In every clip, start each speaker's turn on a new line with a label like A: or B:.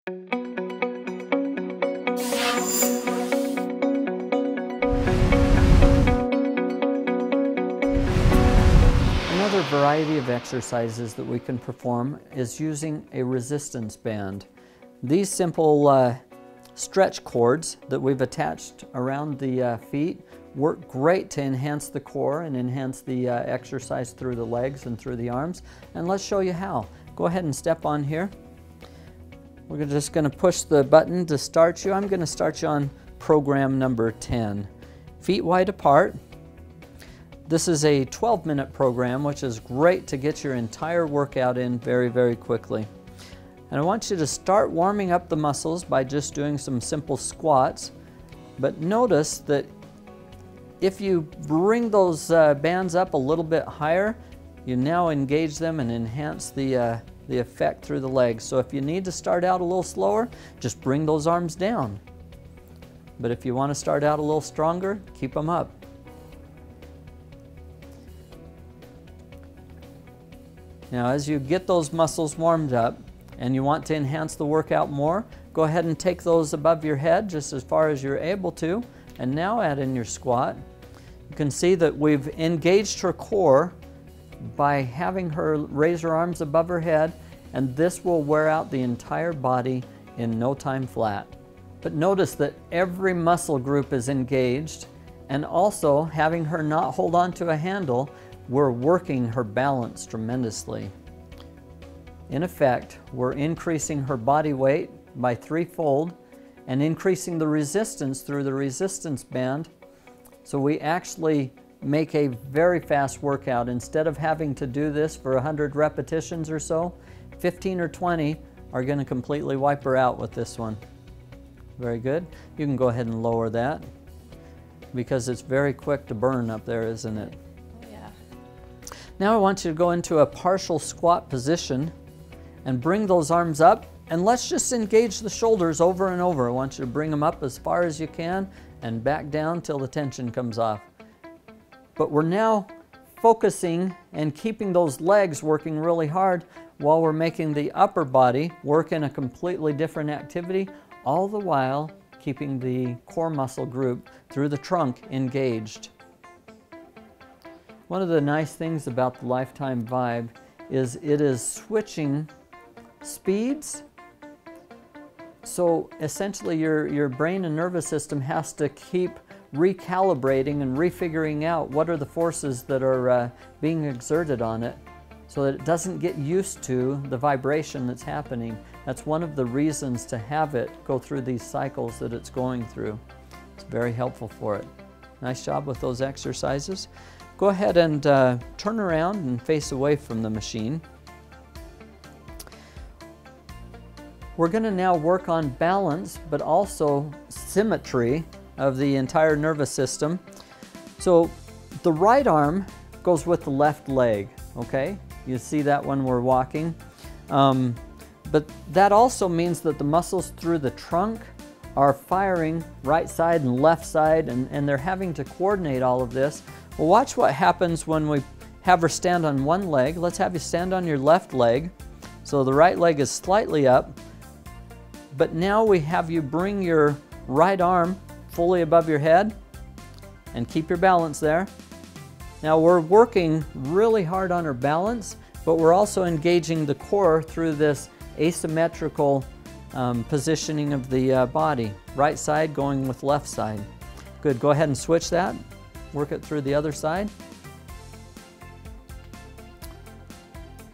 A: Another variety of exercises that we can perform is using a resistance band. These simple stretch cords that we've attached around the feet work great to enhance the core and enhance the exercise through the legs and through the arms. And let's show you how. Go ahead and step on here. We're just going to push the button to start you. I'm going to start you on program number 10. Feet wide apart. This is a 12-minute program, which is great to get your entire workout in very, very quickly. And I want you to start warming up the muscles by just doing some simple squats. But notice that if you bring those bands up a little bit higher, you now engage them and enhance the effect through the legs. So if you need to start out a little slower, just bring those arms down. But if you want to start out a little stronger, keep them up. Now, as you get those muscles warmed up and you want to enhance the workout more, go ahead and take those above your head just as far as you're able to, and now add in your squat. You can see that we've engaged her core by having her raise her arms above her head, and this will wear out the entire body in no time flat. But notice that every muscle group is engaged, and also having her not hold on to a handle, we're working her balance tremendously. In effect, we're increasing her body weight by threefold and increasing the resistance through the resistance band. So we actually make a very fast workout. Instead of having to do this for 100 repetitions or so, 15 or 20 are going to completely wipe her out with this one. Very good. You can go ahead and lower that because it's very quick to burn up there, isn't it? Now I want you to go into a partial squat position and bring those arms up, and let's just engage the shoulders over and over. I want you to bring them up as far as you can and back down till the tension comes off. But we're now focusing and keeping those legs working really hard while we're making the upper body work in a completely different activity, all the while keeping the core muscle group through the trunk engaged. One of the nice things about the LifetimeVibe is it is switching speeds. So essentially your brain and nervous system has to keep recalibrating and refiguring out what are the forces that are being exerted on it so that it doesn't get used to the vibration that's happening. That's one of the reasons to have it go through these cycles that it's going through. It's very helpful for it. Nice job with those exercises. Go ahead and turn around and face away from the machine. We're going to now work on balance, but also symmetry of the entire nervous system. So the right arm goes with the left leg, okay? You see that when we're walking. But that also means that the muscles through the trunk are firing right side and left side, and they're having to coordinate all of this. Well, watch what happens when we have her stand on one leg. Let's have you stand on your left leg. So the right leg is slightly up, but now we have you bring your right arm fully above your head and keep your balance there. Now we're working really hard on her balance, but we're also engaging the core through this asymmetrical positioning of the body. Right side going with left side. Good, go ahead and switch that. Work it through the other side.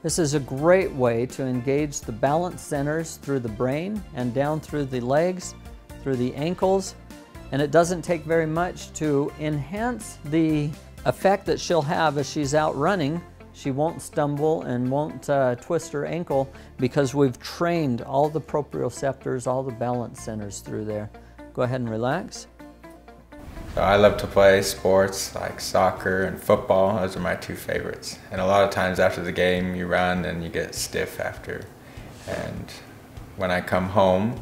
A: This is a great way to engage the balance centers through the brain and down through the legs, through the ankles, and it doesn't take very much to enhance the effect that she'll have as she's out running. She won't stumble and won't twist her ankle because we've trained all the proprioceptors, all the balance centers through there. Go ahead and relax.
B: So I love to play sports like soccer and football. Those are my two favorites. And a lot of times after the game you run and you get stiff after. And when I come home,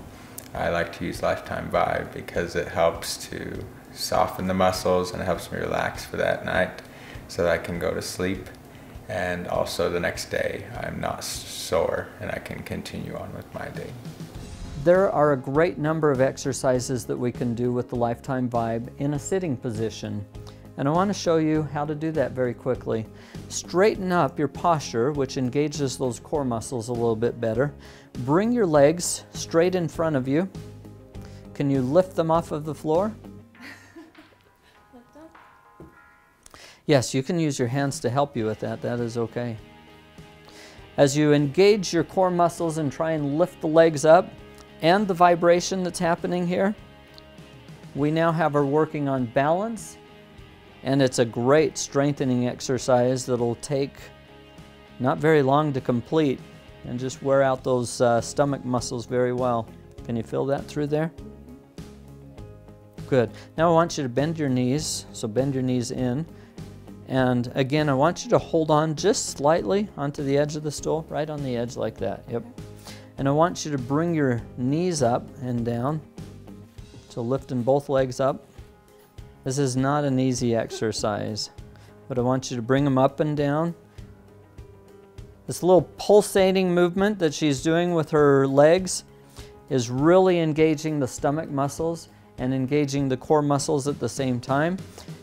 B: I like to use LifetimeVibe because it helps to soften the muscles and it helps me relax for that night so that I can go to sleep. And also the next day I'm not sore and I can continue on with my day.
A: There are a great number of exercises that we can do with the LifetimeVibe in a sitting position. And I want to show you how to do that very quickly. Straighten up your posture, which engages those core muscles a little bit better. Bring your legs straight in front of you. Can you lift them off of the floor?
C: Lift up?
A: Yes, you can use your hands to help you with that. That is okay. As you engage your core muscles and try and lift the legs up, and the vibration that's happening here, we now have her working on balance, and it's a great strengthening exercise that'll take not very long to complete and just wear out those stomach muscles very well. Can you feel that through there? Good. Now I want you to bend your knees, so bend your knees in. And again, I want you to hold on just slightly onto the edge of the stool, right on the edge like that. Yep. And I want you to bring your knees up and down. So lifting both legs up. This is not an easy exercise, but I want you to bring them up and down. This little pulsating movement that she's doing with her legs is really engaging the stomach muscles and engaging the core muscles at the same time.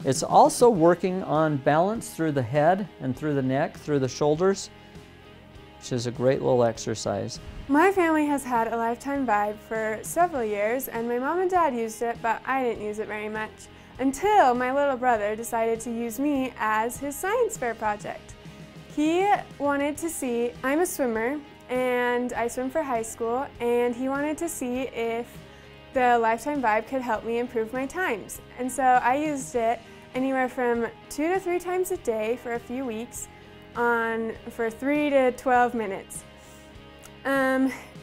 A: It's also working on balance through the head and through the neck, through the shoulders, which is a great little exercise.
C: My family has had a LifetimeVibe for several years, and my mom and dad used it, but I didn't use it very much until my little brother decided to use me as his science fair project. He wanted to see, I'm a swimmer and I swim for high school, and he wanted to see if the LifetimeVibe could help me improve my times. And so I used it anywhere from 2 to 3 times a day for a few weeks for 3 to 12 minutes.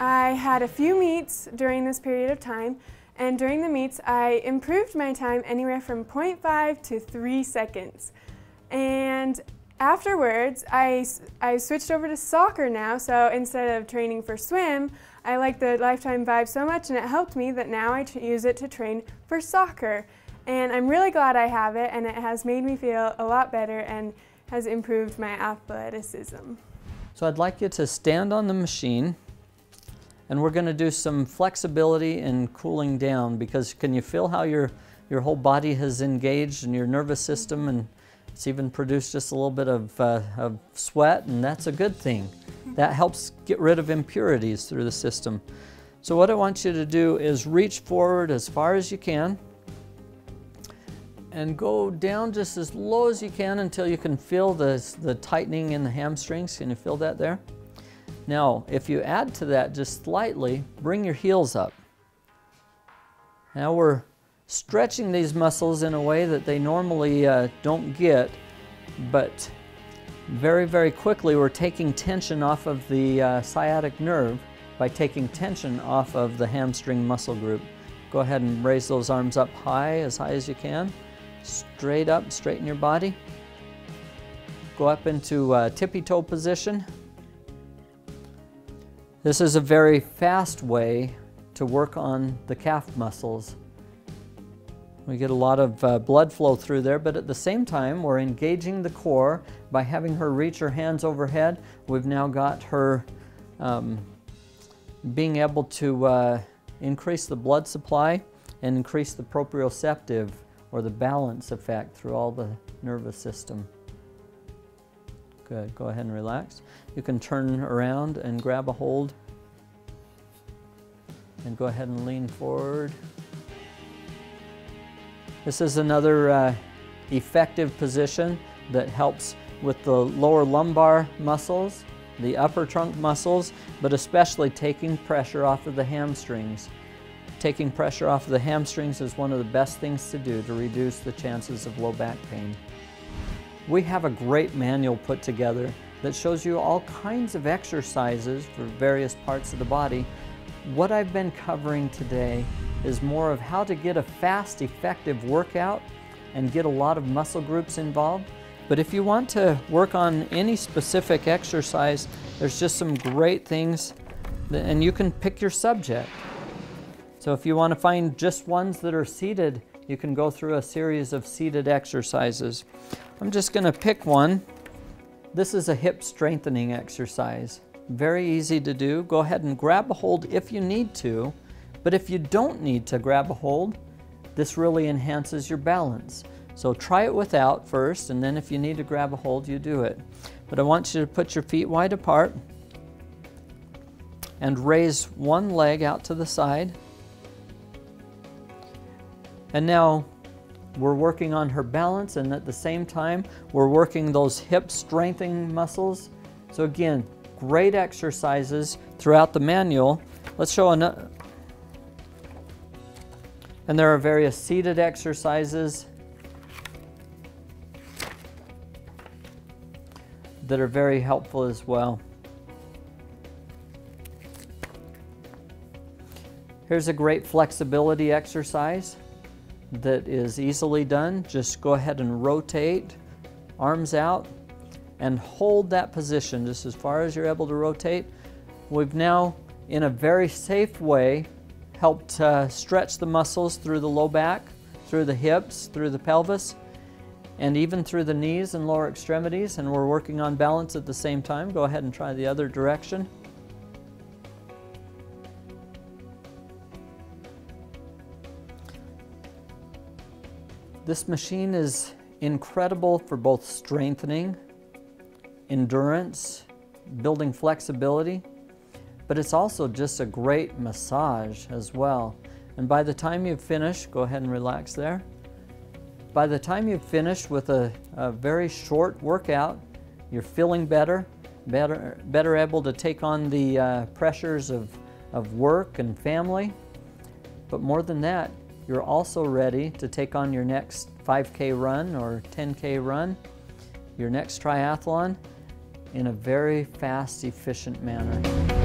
C: I had a few meets during this period of time, and during the meets I improved my time anywhere from 0.5 to 3 seconds. And afterwards I switched over to soccer now, so instead of training for swim, I like the LifetimeVibe so much, and it helped me that now I use it to train for soccer. And I'm really glad I have it, and it has made me feel a lot better and has improved my athleticism.
A: So I'd like you to stand on the machine, and we're going to do some flexibility and cooling down, because can you feel how your whole body has engaged and your nervous system, and it's even produced just a little bit of sweat, and that's a good thing. That helps get rid of impurities through the system. So what I want you to do is reach forward as far as you can and go down just as low as you can until you can feel the tightening in the hamstrings. Can you feel that there? Now, if you add to that just slightly, bring your heels up. Now we're stretching these muscles in a way that they normally don't get, but very, very quickly we're taking tension off of the sciatic nerve by taking tension off of the hamstring muscle group. Go ahead and raise those arms up high as you can. Straight up, straighten your body. Go up into tippy toe position. This is a very fast way to work on the calf muscles. We get a lot of blood flow through there, but at the same time we're engaging the core by having her reach her hands overhead. We've now got her being able to increase the blood supply and increase the proprioceptive, or the balance effect, through all the nervous system. Good, go ahead and relax. You can turn around and grab a hold and go ahead and lean forward. This is another effective position that helps with the lower lumbar muscles, the upper trunk muscles, but especially taking pressure off of the hamstrings. Taking pressure off of the hamstrings is one of the best things to do to reduce the chances of low back pain. We have a great manual put together that shows you all kinds of exercises for various parts of the body. What I've been covering today is more of how to get a fast, effective workout and get a lot of muscle groups involved. But if you want to work on any specific exercise, there's just some great things and you can pick your subject. So if you want to find just ones that are seated, you can go through a series of seated exercises. I'm just going to pick one. This is a hip strengthening exercise. Very easy to do. Go ahead and grab a hold if you need to But if you don't need to grab a hold, this really enhances your balance. So try it without first, and then if you need to grab a hold, you do it. But I want you to put your feet wide apart and raise one leg out to the side. And now we're working on her balance, and at the same time, we're working those hip strengthening muscles. So again, great exercises throughout the manual. Let's show another. And there are various seated exercises that are very helpful as well. Here's a great flexibility exercise that is easily done. Just go ahead and rotate, arms out, and hold that position just as far as you're able to rotate. We've now, in a very safe way, helped stretch the muscles through the low back, through the hips, through the pelvis, and even through the knees and lower extremities, and we're working on balance at the same time. Go ahead and try the other direction. This machine is incredible for both strengthening, endurance, building flexibility, but it's also just a great massage as well. And by the time you've finished, go ahead and relax there. By the time you've finished with a very short workout, you're feeling better able to take on the pressures of work and family. But more than that, you're also ready to take on your next 5K run or 10K run, your next triathlon, in a very fast, efficient manner.